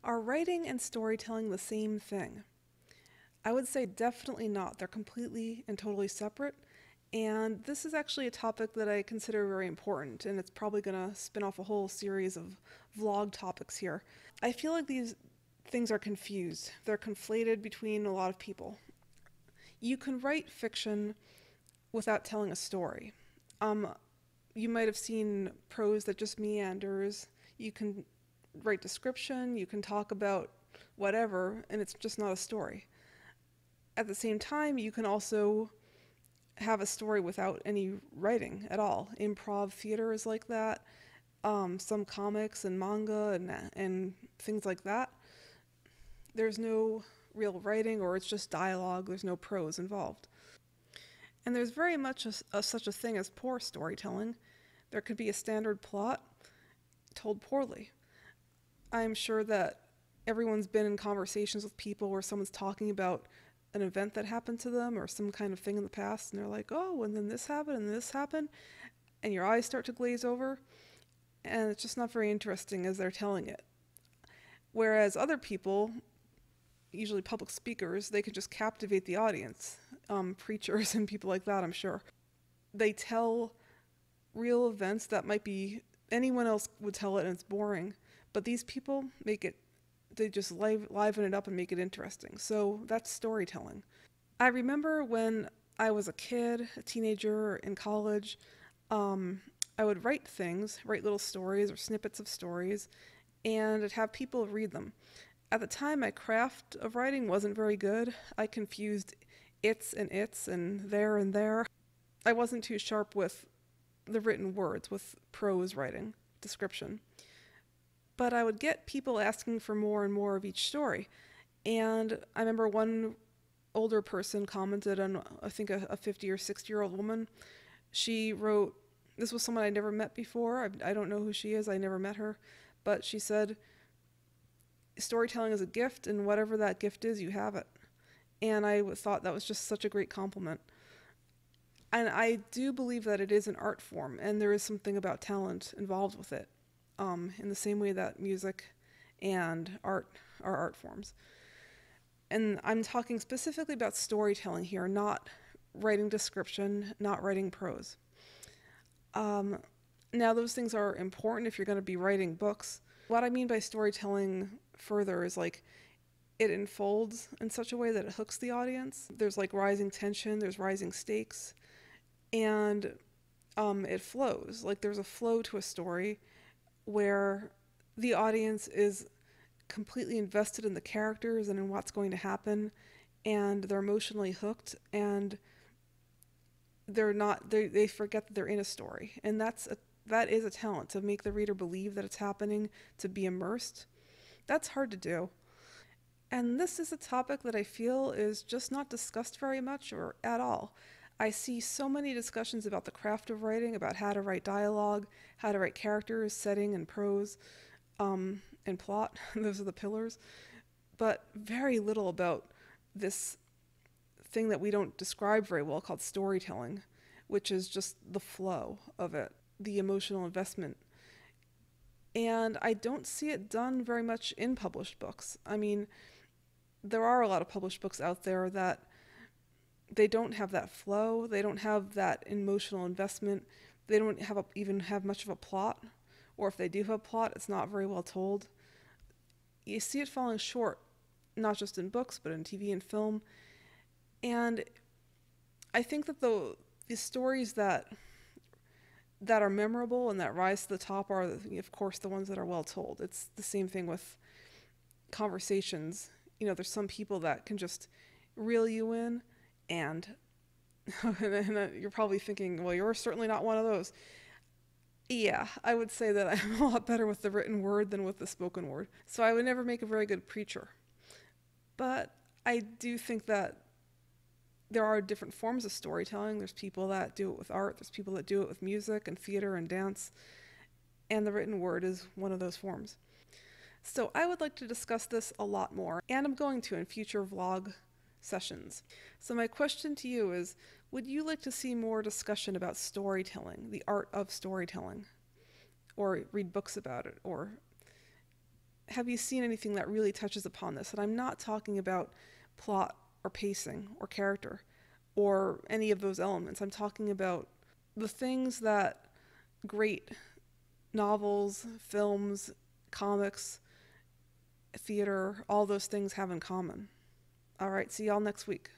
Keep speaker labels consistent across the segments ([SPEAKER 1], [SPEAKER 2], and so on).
[SPEAKER 1] Are writing and storytelling the same thing? I would say definitely not. They're completely and totally separate. And this is actually a topic that I consider very important, and it's probably going to spin off a whole series of vlog topics here. I feel like these things are confused. They're conflated between a lot of people. You can write fiction without telling a story. Um, you might have seen prose that just meanders. You can write description, you can talk about whatever, and it's just not a story. At the same time, you can also have a story without any writing at all. Improv theater is like that. Some comics and manga and things like that. There's no real writing, or it's just dialogue. There's no prose involved. And there's very much such a thing as poor storytelling. There could be a standard plot told poorly. I'm sure that everyone's been in conversations with people where someone's talking about an event that happened to them or some kind of thing in the past, and they're like, oh, and then this happened and this happened, and your eyes start to glaze over, and it's just not very interesting as they're telling it. Whereas other people, usually public speakers, they can just captivate the audience, preachers and people like that, I'm sure. They tell real events that might be, anyone else would tell it and it's boring, but these people they just liven it up and make it interesting. So that's storytelling. I remember when I was a kid, a teenager, in college, I would write little stories or snippets of stories, and I'd have people read them. At the time, my craft of writing wasn't very good. I confused its and there. I wasn't too sharp with the written words, with prose writing, description. But I would get people asking for more and more of each story. And I remember one older person commented on, I think, a 50 or 60-year-old woman. She wrote, this was someone I'd never met before. I don't know who she is. I never met her. But she said, storytelling is a gift, and whatever that gift is, you have it. And I thought that was just such a great compliment. And I do believe that it is an art form, and there is something about talent involved with it, in the same way that music and art are art forms. And I'm talking specifically about storytelling here, not writing description, not writing prose. Now, those things are important if you're going to be writing books. What I mean by storytelling further is like it unfolds in such a way that it hooks the audience. There's like rising tension, there's rising stakes, and it flows. Like there's a flow to a story where the audience is completely invested in the characters and in what's going to happen, and they're emotionally hooked, and they forget that they're in a story. And that is a talent, to make the reader believe that it's happening, to be immersed. That's hard to do. And this is a topic that I feel is just not discussed very much or at all. I see so many discussions about the craft of writing, about how to write dialogue, how to write characters, setting, and prose, and plot. Those are the pillars. But very little about this thing that we don't describe very well called storytelling, which is just the flow of it, the emotional investment. And I don't see it done very much in published books. I mean, there are a lot of published books out there that they don't have that flow, they don't have that emotional investment, they don't even have much of a plot, or if they do have a plot, it's not very well told. You see it falling short, not just in books, but in TV and film. And I think that the stories that are memorable and that rise to the top are, of course, the ones that are well told. It's the same thing with conversations. You know, there's some people that can just reel you in, and you're probably thinking, well, you're certainly not one of those. Yeah, I would say that I'm a lot better with the written word than with the spoken word. So I would never make a very good preacher. But I do think that there are different forms of storytelling. There's people that do it with art. There's people that do it with music and theater and dance. And the written word is one of those forms. So I would like to discuss this a lot more, and I'm going to in future vlog sessions. So my question to you is, would you like to see more discussion about storytelling, the art of storytelling, or read books about it, or have you seen anything that really touches upon this? And I'm not talking about plot or pacing or character or any of those elements. I'm talking about the things that great novels, films, comics, theater, all those things have in common. All right, see y'all next week.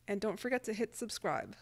[SPEAKER 1] And don't forget to hit subscribe.